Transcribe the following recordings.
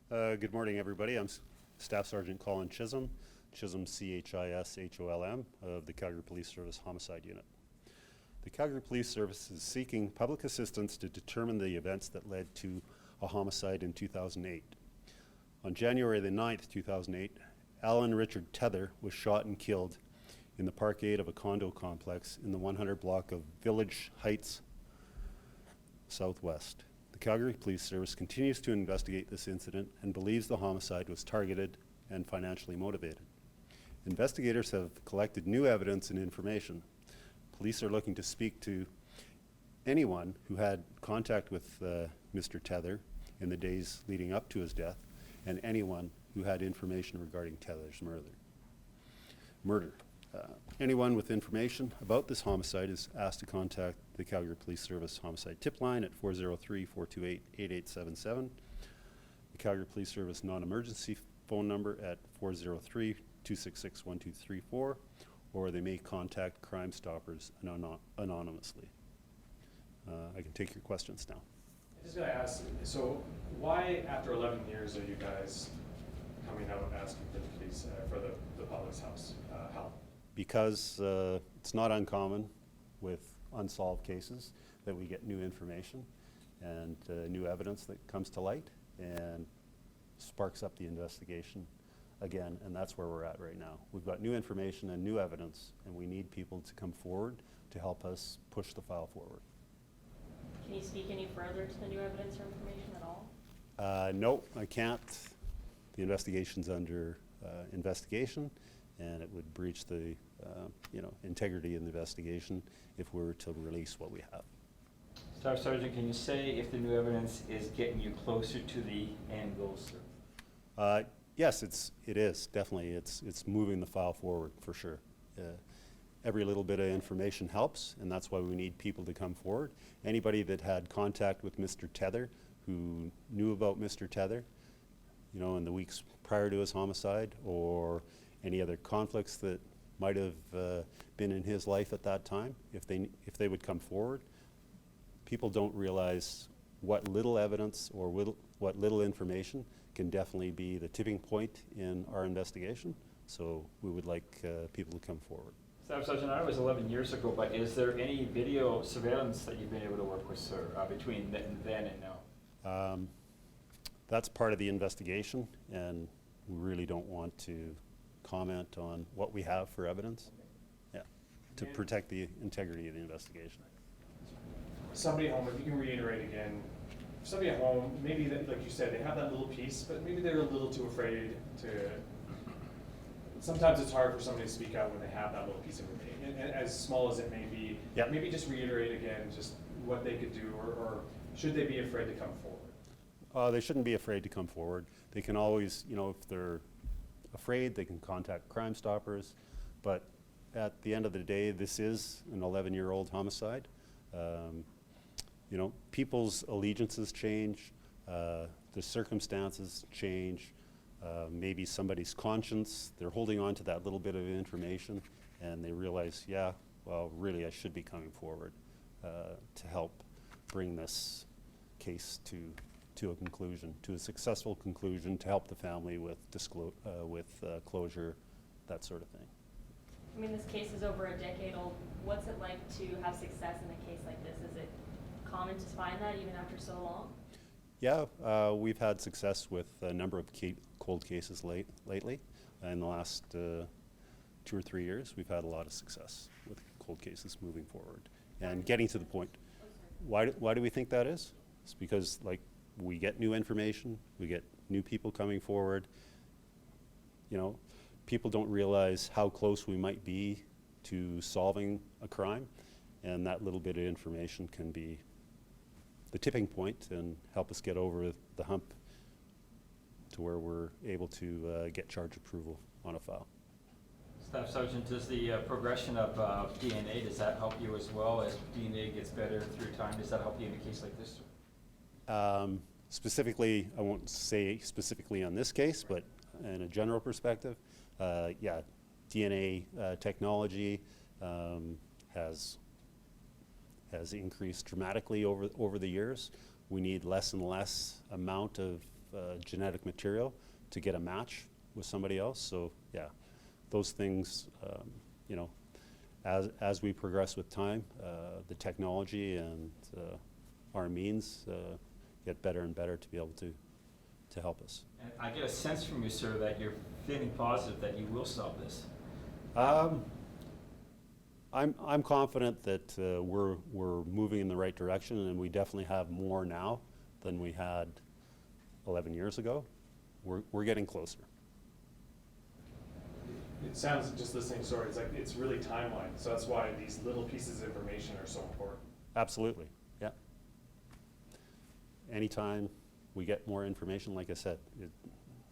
Good morning, everybody. I'm Staff Sergeant Colin Chisholm, CHISHOLM of the Calgary Police Service Homicide Unit. The Calgary Police Service is seeking public assistance to determine the events that led to a homicide in 2008. On January the 9th, 2008, Allan Richard TEATHER was shot and killed in the parkade of a condo complex in the 100 block of Village Heights Southwest. The Calgary Police Service continues to investigate this incident and believes the homicide was targeted and financially motivated. Investigators have collected new evidence and information. Police are looking to speak to anyone who had contact with Mr. TEATHER in the days leading up to his death, and anyone who had information regarding TEATHER's murder. Anyone with information about this homicide is asked to contact the Calgary Police Service Homicide Tip Line at 403-428-8877, the Calgary Police Service Non-Emergency phone number at 403-266-1234, or they may contact Crime Stoppers anonymously. I can take your questions now. I just gotta ask, so why after 11 years are you guys coming out asking for the police, for the public's help? Because it's not uncommon with unsolved cases that we get new information and new evidence that comes to light and sparks up the investigation again, and that's where we're at right now. We've got new information and new evidence, and we need people to come forward to help us push the file forward. Can you speak any further to the new evidence or information at all? No, I can't. The investigation's under investigation, and it would breach the integrity of the investigation if we were to release what we have. Staff Sergeant, can you say if the new evidence is getting you closer to the end goal, sir? Yes, it is definitely. It's moving the file forward for sure. Every little bit of information helps, and that's why we need people to come forward. Anybody that had contact with Mr. TEATHER, who knew about Mr. TEATHER, in the weeks prior to his homicide, or any other conflicts that might have been in his life at that time, if they would come forward. People don't realize what little evidence or what little information can definitely be the tipping point in our investigation. So we would like people to come forward. Staff Sergeant, I know it was 11 years ago, but is there any video surveillance that you've been able to work with, sir, between then and now? That's part of the investigation, and we really don't want to comment on what we have for evidence. Yeah, to protect the integrity of the investigation. Somebody at home, if you can reiterate again, somebody at home, maybe that, like you said, they have that little piece, but maybe they're a little too afraid to. Sometimes it's hard for somebody to speak out when they have that little piece of information, and as small as it may be. Yep. Maybe just reiterate again just what they could do, or should they be afraid to come forward? They shouldn't be afraid to come forward. They can always, if they're afraid, they can contact Crime Stoppers. But at the end of the day, this is an 11-year-old homicide. People's allegiances change, the circumstances change, maybe somebody's conscience, they're holding on to that little bit of information, and they realize, yeah, well, really, I should be coming forward to help bring this case to a conclusion, to a successful conclusion, to help the family with closure, that sort of thing. I mean, this case is over a decade old. What's it like to have success in a case like this? Is it common to find that even after so long? Yeah, we've had success with a number of cold cases lately. In the last 2 or 3 years, we've had a lot of success with cold cases moving forward and getting to the point. Why do we think that is? It's because, we get new information, we get new people coming forward. People don't realize how close we might be to solving a crime, and that little bit of information can be the tipping point and help us get over the hump to where we're able to get charge approval on a file. Staff Sergeant, does the progression of DNA, does that help you as well as DNA gets better through time? Does that help you in a case like this? Specifically, I won't say specifically on this case, but in a general perspective, yeah, DNA technology has increased dramatically over the years. We need less and less amount of genetic material to get a match with somebody else. So yeah, those things, you know, as we progress with time, the technology and our means get better and better to be able to help us. And I get a sense from you, sir, that you're feeling positive that you will solve this. I'm confident that we're moving in the right direction, and we definitely have more now than we had 11 years ago. We're getting closer. It sounds, just listening, sorry, it's like, it's really timeline, so that's why these little pieces of information are so important. Absolutely, yeah. Anytime we get more information, like I said,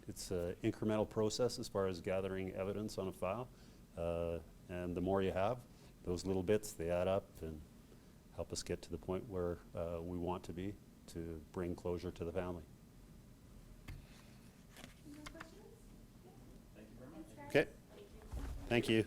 it's an incremental process as far as gathering evidence on a file, and the more you have, those little bits, they add up and help us get to the point where we want to be to bring closure to the family. Any more questions? Thank you very much. Thanks, guys. Okay, thank you.